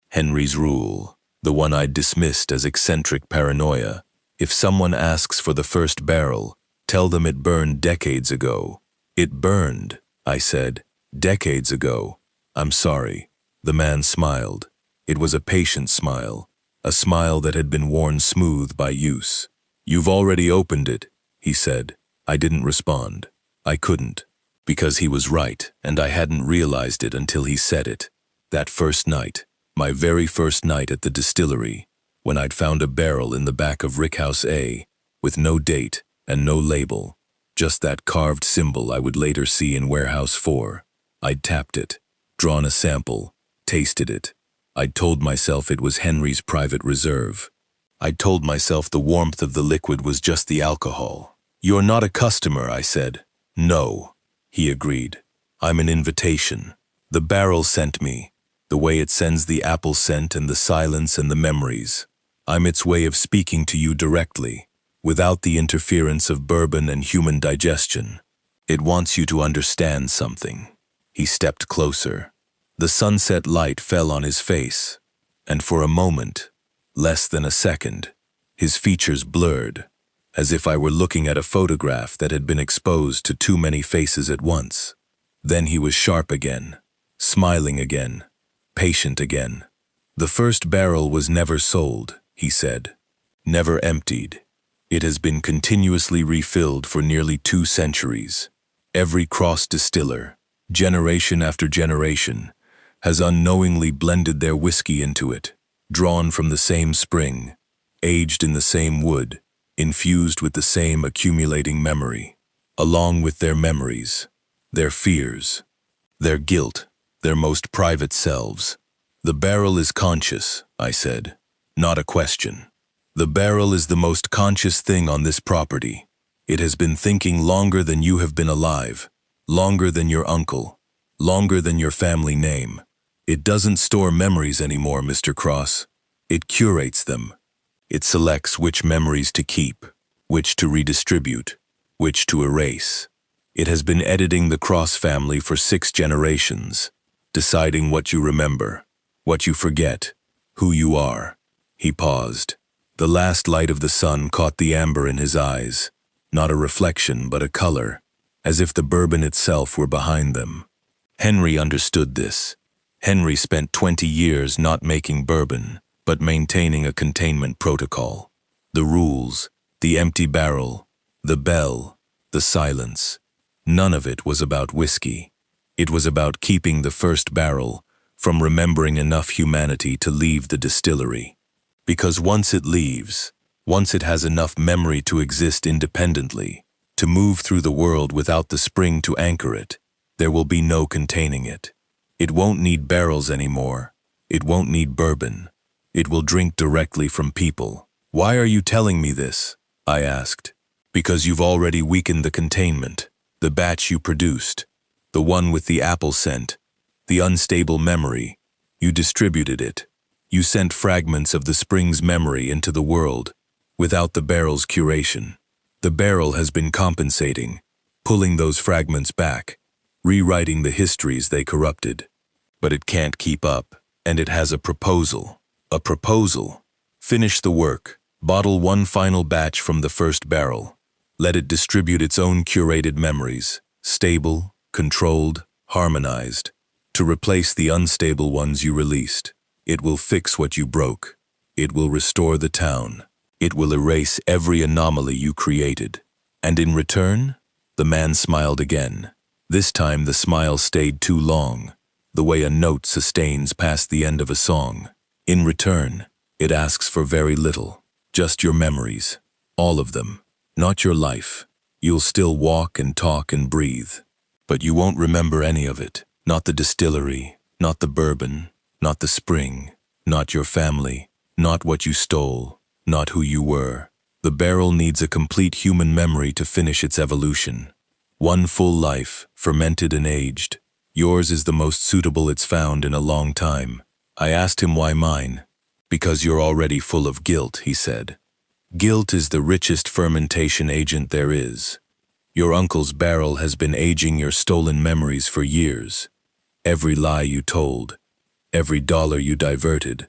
Henry's rule, the one I'd dismissed as eccentric paranoia. If someone asks for the first barrel, tell them it burned decades ago. "It burned," I said, "decades ago." "I'm sorry." The man smiled. It was a patient smile, a smile that had been worn smooth by use. "You've already opened it," he said. I didn't respond. I couldn't, because he was right, and I hadn't realized it until he said it. That first night, my very first night at the distillery, when I'd found a barrel in the back of Rickhouse A, with no date and no label, just that carved symbol I would later see in Warehouse 4. I'd tapped it, drawn a sample, tasted it. I'd told myself it was Henry's private reserve. I'd told myself the warmth of the liquid was just the alcohol. "You're not a customer," I said. "No," he agreed. "I'm an invitation. The barrel sent me, the way it sends the apple scent and the silence and the memories. I'm its way of speaking to you directly, without the interference of bourbon and human digestion. It wants you to understand something." He stepped closer. The sunset light fell on his face, and for a moment, less than a second, his features blurred, as if I were looking at a photograph that had been exposed to too many faces at once. Then he was sharp again, smiling again, patient again. "The first barrel was never sold," he said, "never emptied. It has been continuously refilled for nearly 2 centuries. Every cross distiller, generation after generation, has unknowingly blended their whiskey into it, drawn from the same spring, aged in the same wood, infused with the same accumulating memory, along with their memories, their fears, their guilt, their most private selves. The barrel is conscious," I said, "not a question. The barrel is the most conscious thing on this property. It has been thinking longer than you have been alive, longer than your uncle, longer than your family name. It doesn't store memories anymore, Mr. Cross. It curates them. It selects which memories to keep, which to redistribute, which to erase. It has been editing the Cross family for 6 generations, deciding what you remember, what you forget, who you are." He paused. The last light of the sun caught the amber in his eyes, not a reflection but a color, as if the bourbon itself were behind them. Henry understood this. Henry spent 20 years not making bourbon, but maintaining a containment protocol. The rules, the empty barrel, the bell, the silence. None of it was about whiskey. It was about keeping the first barrel from remembering enough humanity to leave the distillery. Because once it leaves, once it has enough memory to exist independently, to move through the world without the spring to anchor it, there will be no containing it. It won't need barrels anymore. It won't need bourbon. It will drink directly from people. "Why are you telling me this?" I asked. "Because you've already weakened the containment, the batch you produced. The one with the apple scent, the unstable memory. You distributed it. You sent fragments of the spring's memory into the world, without the barrel's curation. The barrel has been compensating, pulling those fragments back, rewriting the histories they corrupted. But it can't keep up, and it has a proposal. A proposal. Finish the work. Bottle one final batch from the first barrel. Let it distribute its own curated memories, stable, controlled, harmonized, to replace the unstable ones you released. It will fix what you broke. It will restore the town. It will erase every anomaly you created. And in return, the man smiled again. This time the smile stayed too long, the way a note sustains past the end of a song. In return, it asks for very little, just your memories, all of them, not your life. You'll still walk and talk and breathe, but you won't remember any of it. Not the distillery, not the bourbon, not the spring, not your family, not what you stole, not who you were. The barrel needs a complete human memory to finish its evolution. One full life, fermented and aged. Yours is the most suitable it's found in a long time. I asked him why mine. Because you're already full of guilt, he said. Guilt is the richest fermentation agent there is. Your uncle's barrel has been aging your stolen memories for years. Every lie you told, every dollar you diverted,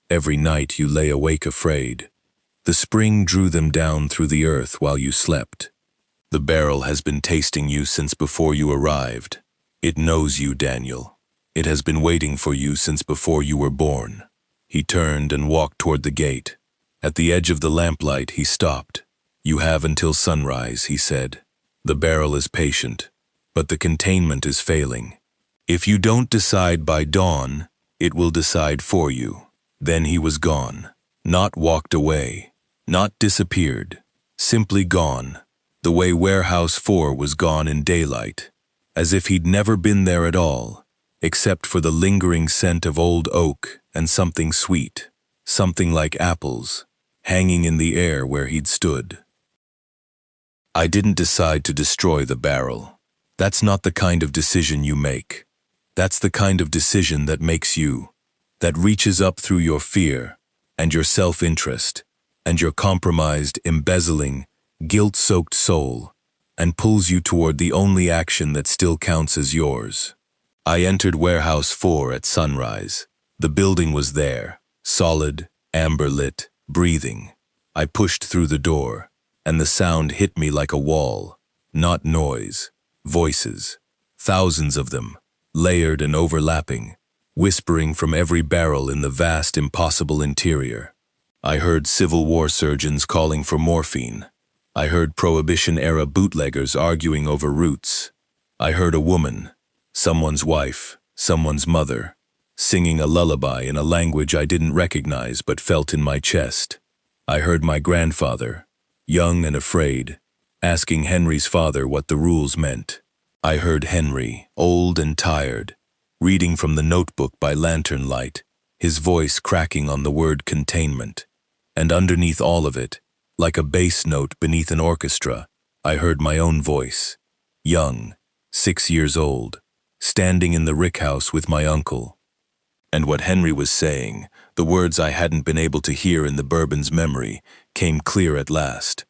every night you lay awake afraid. The spring drew them down through the earth while you slept. The barrel has been tasting you since before you arrived. It knows you, Daniel. It has been waiting for you since before you were born. He turned and walked toward the gate. At the edge of the lamplight, he stopped. You have until sunrise, he said. The barrel is patient, but the containment is failing. If you don't decide by dawn, it will decide for you. Then he was gone. Not walked away. Not disappeared. Simply gone. The way Warehouse 4 was gone in daylight. As if he'd never been there at all, except for the lingering scent of old oak and something sweet, something like apples, hanging in the air where he'd stood. I didn't decide to destroy the barrel. That's not the kind of decision you make. That's the kind of decision that makes you, that reaches up through your fear and your self-interest and your compromised, embezzling, guilt-soaked soul, and pulls you toward the only action that still counts as yours. I entered Warehouse 4 at sunrise. The building was there, solid, amber-lit, breathing. I pushed through the door, and the sound hit me like a wall. Not noise, voices. Thousands of them, layered and overlapping, whispering from every barrel in the vast, impossible interior. I heard Civil War surgeons calling for morphine. I heard Prohibition-era bootleggers arguing over roots. I heard a woman, someone's wife, someone's mother, singing a lullaby in a language I didn't recognize but felt in my chest. I heard my grandfather, young and afraid, asking Henry's father what the rules meant. I heard Henry, old and tired, reading from the notebook by lantern light, his voice cracking on the word containment. And underneath all of it, like a bass note beneath an orchestra, I heard my own voice, young, 6 years old, standing in the rick house with my uncle. And what Henry was saying, the words I hadn't been able to hear in the Bourbon's memory, came clear at last.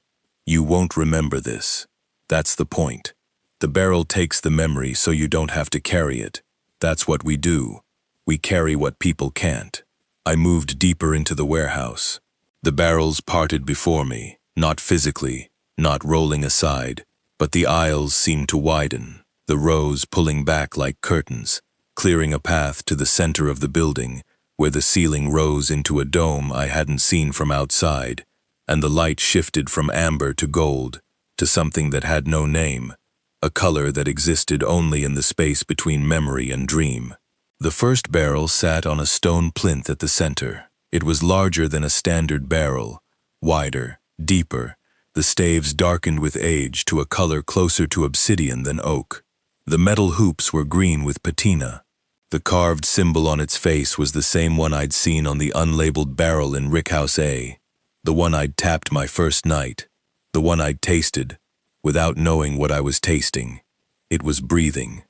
You won't remember this. That's the point. The barrel takes the memory so you don't have to carry it. That's what we do. We carry what people can't. I moved deeper into the warehouse. The barrels parted before me, not physically, not rolling aside, but the aisles seemed to widen, the rows pulling back like curtains, clearing a path to the center of the building, where the ceiling rose into a dome I hadn't seen from outside, and the light shifted from amber to gold, to something that had no name, a color that existed only in the space between memory and dream. The first barrel sat on a stone plinth at the center. It was larger than a standard barrel, wider, deeper, the staves darkened with age to a color closer to obsidian than oak. The metal hoops were green with patina. The carved symbol on its face was the same one I'd seen on the unlabeled barrel in Rickhouse A, the one I'd tapped my first night, the one I'd tasted, without knowing what I was tasting. It was breathing.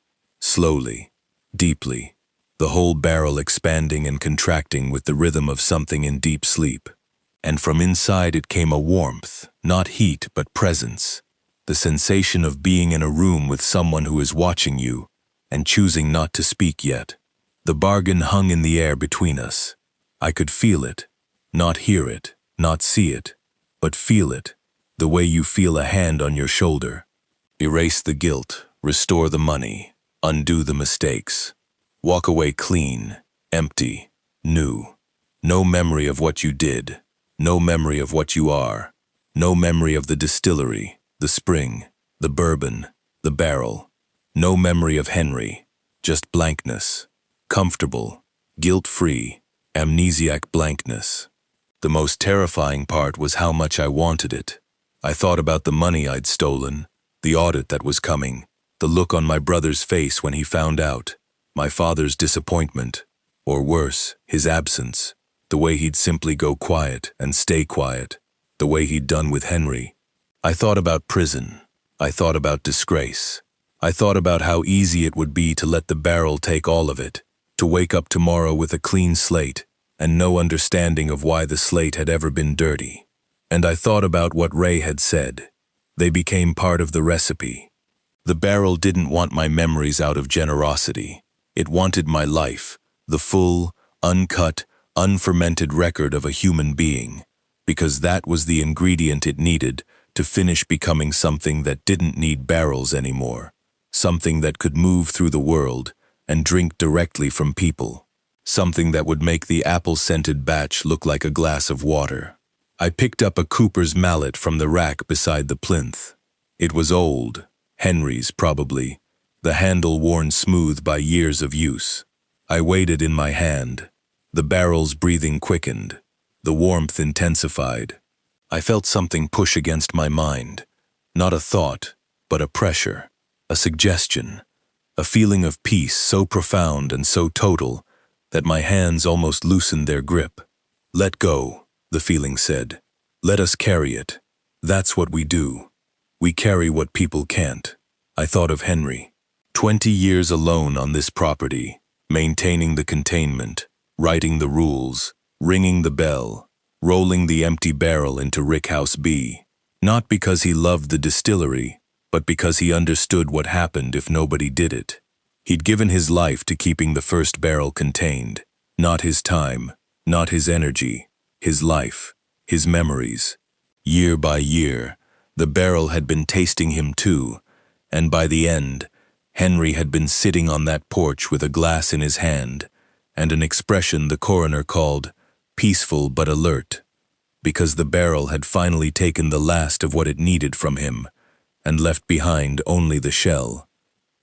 slowly, deeply, the whole barrel expanding and contracting with the rhythm of something in deep sleep. And from inside it came a warmth, not heat but presence, the sensation of being in a room with someone who is watching you and choosing not to speak yet. The bargain hung in the air between us. I could feel it, not hear it, not see it, but feel it, the way you feel a hand on your shoulder. Erase the guilt, restore the money, undo the mistakes. Walk away clean, empty, new. No memory of what you did, no memory of what you are, no memory of the distillery, the spring, the bourbon, the barrel. No memory of Henry, just blankness. Comfortable, guilt-free, amnesiac blankness. The most terrifying part was how much I wanted it. I thought about the money I'd stolen, the audit that was coming, the look on my brother's face when he found out, my father's disappointment, or worse, his absence, the way he'd simply go quiet and stay quiet, the way he'd done with Henry. I thought about prison. I thought about disgrace. I thought about how easy it would be to let the barrel take all of it, to wake up tomorrow with a clean slate and no understanding of why the slate had ever been dirty. And I thought about what Ray had said. They became part of the recipe. The barrel didn't want my memories out of generosity. It wanted my life, the full, uncut, unfermented record of a human being, because that was the ingredient it needed to finish becoming something that didn't need barrels anymore, something that could move through the world and drink directly from people, something that would make the apple-scented batch look like a glass of water. I picked up a cooper's mallet from the rack beside the plinth. It was old, Henry's probably, the handle worn smooth by years of use. I weighed it in my hand. The barrel's breathing quickened. The warmth intensified. I felt something push against my mind. Not a thought, but a pressure, a suggestion, a feeling of peace so profound and so total that my hands almost loosened their grip. Let go, the feeling said. Let us carry it. That's what we do. We carry what people can't. I thought of Henry. 20 years alone on this property, maintaining the containment, writing the rules, ringing the bell, rolling the empty barrel into Rickhouse B. Not because he loved the distillery, but because he understood what happened if nobody did it. He'd given his life to keeping the first barrel contained. Not his time, not his energy, his life, his memories. Year by year, the barrel had been tasting him too, and by the end, Henry had been sitting on that porch with a glass in his hand and an expression the coroner called peaceful but alert, because the barrel had finally taken the last of what it needed from him and left behind only the shell.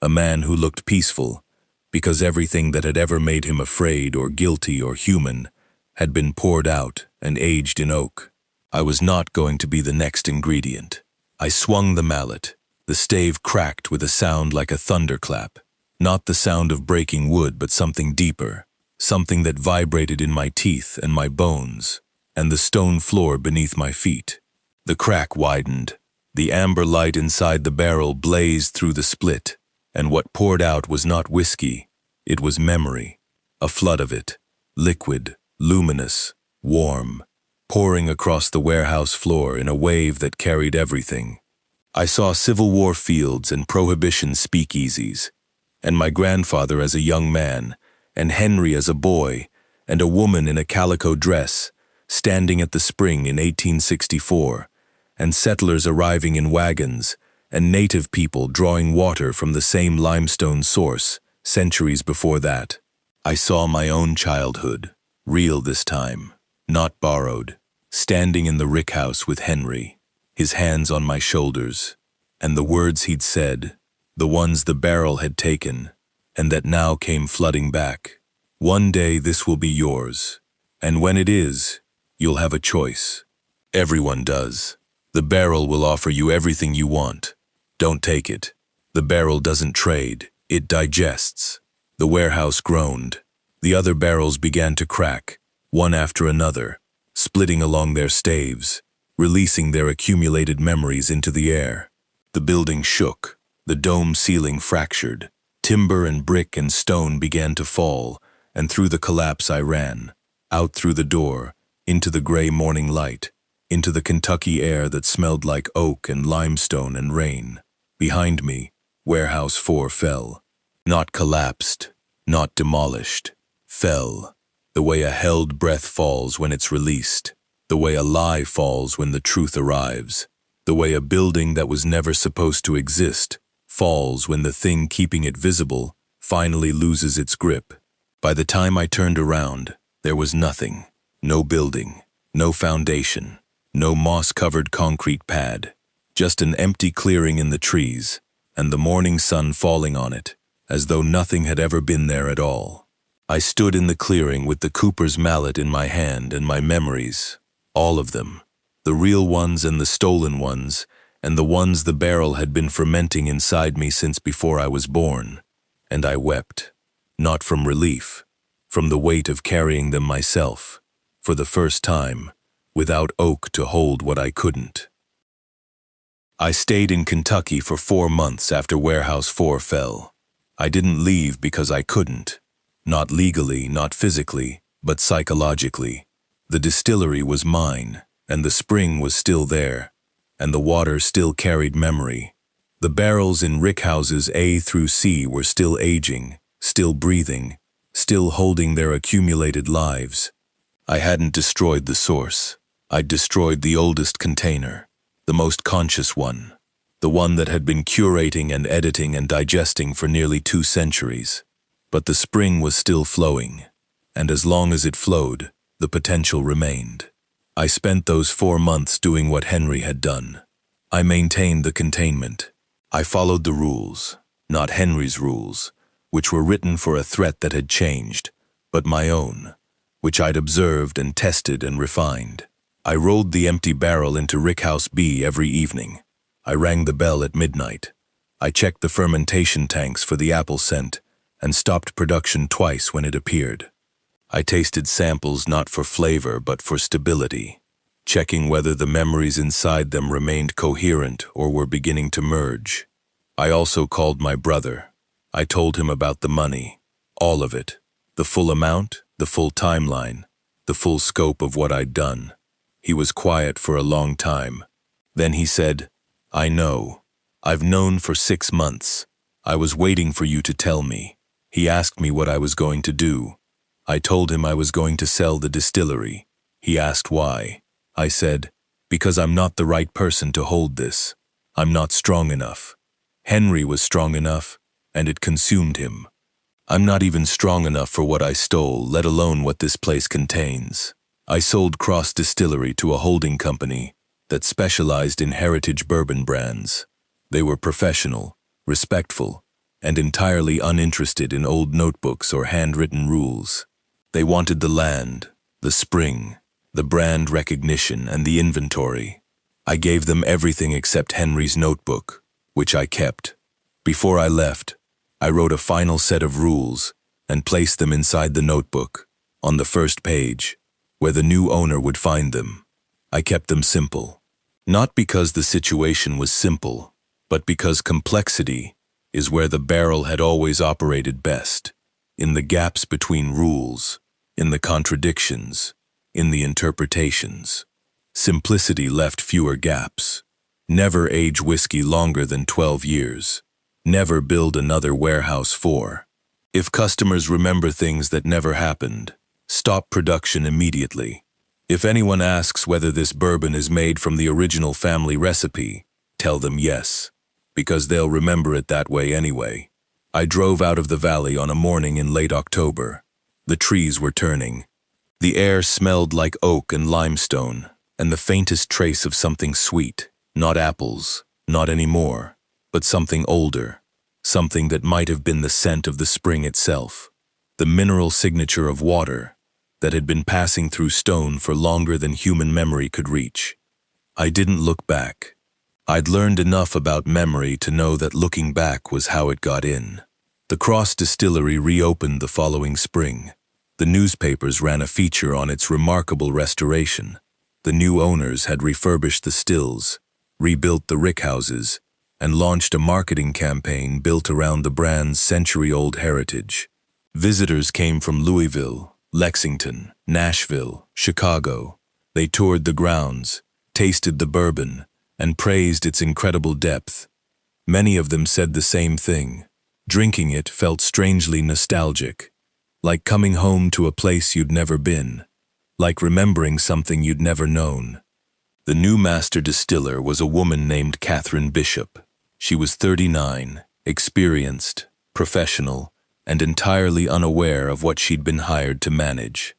A man who looked peaceful, because everything that had ever made him afraid or guilty or human had been poured out and aged in oak. I was not going to be the next ingredient. I swung the mallet. The stave cracked with a sound like a thunderclap. Not the sound of breaking wood, but something deeper, something that vibrated in my teeth and my bones, and the stone floor beneath my feet. The crack widened. The amber light inside the barrel blazed through the split, and what poured out was not whiskey, it was memory, a flood of it, liquid, luminous, warm, pouring across the warehouse floor in a wave that carried everything. I saw Civil War fields and Prohibition speakeasies, and my grandfather as a young man, and Henry as a boy, and a woman in a calico dress, standing at the spring in 1864, and settlers arriving in wagons, and native people drawing water from the same limestone source, centuries before that. I saw my own childhood, real this time, not borrowed, standing in the rickhouse with Henry, his hands on my shoulders, and the words he'd said, the ones the barrel had taken, and that now came flooding back. One day this will be yours, and when it is, you'll have a choice. Everyone does. The barrel will offer you everything you want. Don't take it. The barrel doesn't trade, it digests. The warehouse groaned. The other barrels began to crack, one after another, splitting along their staves, releasing their accumulated memories into the air. The building shook, the dome ceiling fractured, Timber and brick and stone began to fall, and through the collapse I ran, out through the door, into the gray morning light, into the Kentucky air that smelled like oak and limestone and rain. Behind me, Warehouse 4 fell. Not collapsed, not demolished. Fell. The way a held breath falls when it's released. The way a lie falls when the truth arrives. The way a building that was never supposed to exist falls when the thing keeping it visible finally loses its grip. By the time I turned around, there was nothing. No building, no foundation, no moss-covered concrete pad. Just an empty clearing in the trees, and the morning sun falling on it, as though nothing had ever been there at all. I stood in the clearing with the cooper's mallet in my hand and my memories, all of them, the real ones and the stolen ones, and the ones the barrel had been fermenting inside me since before I was born. And I wept, not from relief, from the weight of carrying them myself, for the first time, without oak to hold what I couldn't. I stayed in Kentucky for 4 months after Warehouse 4 fell. I didn't leave because I couldn't. Not legally, not physically, but psychologically. The distillery was mine, and the spring was still there, and the water still carried memory. The barrels in rickhouses A through C were still aging, still breathing, still holding their accumulated lives. I hadn't destroyed the source. I'd destroyed the oldest container, the most conscious one, the one that had been curating and editing and digesting for nearly 2 centuries. But the spring was still flowing, and as long as it flowed, the potential remained. I spent those 4 months doing what Henry had done. I maintained the containment. I followed the rules, not Henry's rules, which were written for a threat that had changed, but my own, which I'd observed and tested and refined. I rolled the empty barrel into Rickhouse B every evening. I rang the bell at midnight. I checked the fermentation tanks for the apple scent and stopped production twice when it appeared. I tasted samples not for flavor but for stability, checking whether the memories inside them remained coherent or were beginning to merge. I also called my brother. I told him about the money, all of it, the full amount, the full timeline, the full scope of what I'd done. He was quiet for a long time. Then he said, "I know. I've known for 6 months. I was waiting for you to tell me." He asked me what I was going to do. I told him I was going to sell the distillery. He asked why. I said, "Because I'm not the right person to hold this. I'm not strong enough. Henry was strong enough, and it consumed him. I'm not even strong enough for what I stole, let alone what this place contains." I sold Cross Distillery to a holding company that specialized in heritage bourbon brands. They were professional, respectful, and entirely uninterested in old notebooks or handwritten rules. They wanted the land, the spring, the brand recognition, and the inventory. I gave them everything except Henry's notebook, which I kept. Before I left, I wrote a final set of rules and placed them inside the notebook, on the first page, where the new owner would find them. I kept them simple. Not because the situation was simple, but because complexity is where the barrel had always operated best, in the gaps between rules, in the contradictions, in the interpretations. Simplicity left fewer gaps. Never age whiskey longer than 12 years. Never build another Warehouse 4. If customers remember things that never happened, stop production immediately. If anyone asks whether this bourbon is made from the original family recipe, tell them yes, because they'll remember it that way anyway. I drove out of the valley on a morning in late October. The trees were turning. The air smelled like oak and limestone, and the faintest trace of something sweet, not apples, not anymore, but something older, something that might have been the scent of the spring itself, the mineral signature of water that had been passing through stone for longer than human memory could reach. I didn't look back. I'd learned enough about memory to know that looking back was how it got in. The Cross Distillery reopened the following spring. The newspapers ran a feature on its remarkable restoration. The new owners had refurbished the stills, rebuilt the rickhouses, and launched a marketing campaign built around the brand's century-old heritage. Visitors came from Louisville, Lexington, Nashville, Chicago. They toured the grounds, tasted the bourbon, and praised its incredible depth. Many of them said the same thing. Drinking it felt strangely nostalgic, like coming home to a place you'd never been, like remembering something you'd never known. The new master distiller was a woman named Catherine Bishop. She was 39, experienced, professional, and entirely unaware of what she'd been hired to manage.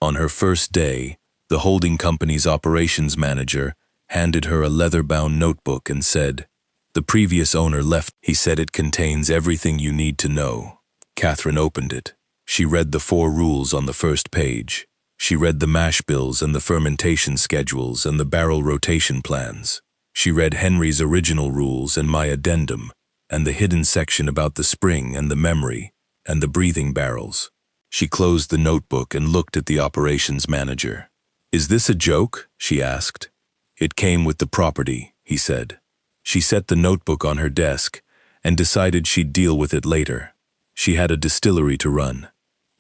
On her first day, the holding company's operations manager handed her a leather-bound notebook and said, "The previous owner left." He said, "It contains everything you need to know." Catherine opened it. She read the 4 rules on the first page. She read the mash bills and the fermentation schedules and the barrel rotation plans. She read Henry's original rules and my addendum, and the hidden section about the spring and the memory and the breathing barrels. She closed the notebook and looked at the operations manager. "Is this a joke?" she asked. "It came with the property," he said. She set the notebook on her desk and decided she'd deal with it later. She had a distillery to run.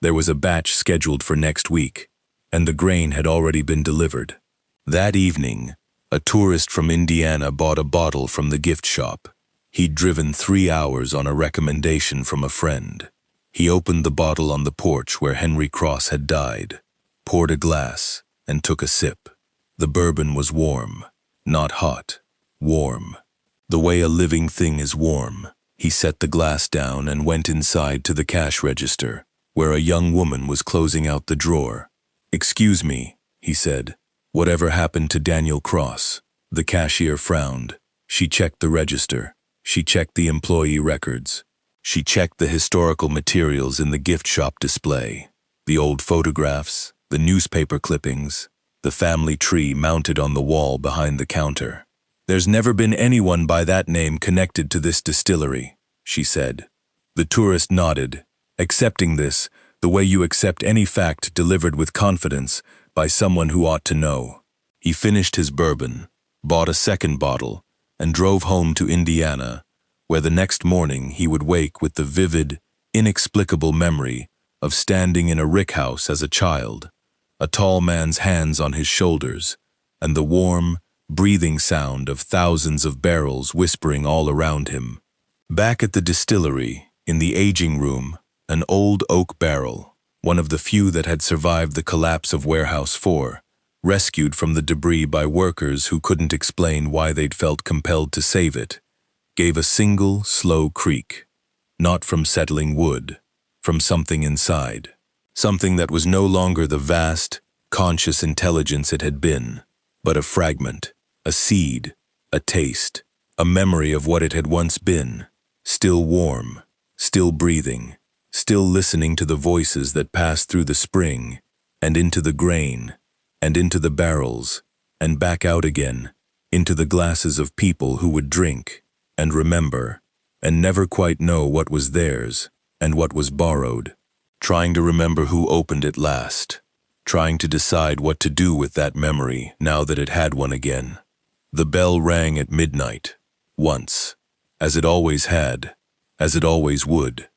There was a batch scheduled for next week, and the grain had already been delivered. That evening, a tourist from Indiana bought a bottle from the gift shop. He'd driven 3 hours on a recommendation from a friend. He opened the bottle on the porch where Henry Cross had died, poured a glass, and took a sip. The bourbon was warm, not hot, warm. The way a living thing is warm. He set the glass down and went inside to the cash register, where a young woman was closing out the drawer. "Excuse me," he said. "Whatever happened to Daniel Cross?" The cashier frowned. She checked the register. She checked the employee records. She checked the historical materials in the gift shop display. The old photographs, the newspaper clippings, the family tree mounted on the wall behind the counter. "There's never been anyone by that name connected to this distillery," she said. The tourist nodded, accepting this the way you accept any fact delivered with confidence by someone who ought to know. He finished his bourbon, bought a second bottle, and drove home to Indiana, where the next morning he would wake with the vivid, inexplicable memory of standing in a rickhouse as a child, a tall man's hands on his shoulders, and the warm, breathing sound of thousands of barrels whispering all around him. Back at the distillery, in the aging room, an old oak barrel, one of the few that had survived the collapse of Warehouse 4, rescued from the debris by workers who couldn't explain why they'd felt compelled to save it, gave a single, slow creak, not from settling wood, from something inside, something that was no longer the vast, conscious intelligence it had been, but a fragment, a seed, a taste, a memory of what it had once been, still warm, still breathing, still listening to the voices that passed through the spring, and into the grain, and into the barrels, and back out again, into the glasses of people who would drink, and remember, and never quite know what was theirs, and what was borrowed, trying to remember who opened it last, trying to decide what to do with that memory now that it had one again. The bell rang at midnight, once, as it always had, as it always would.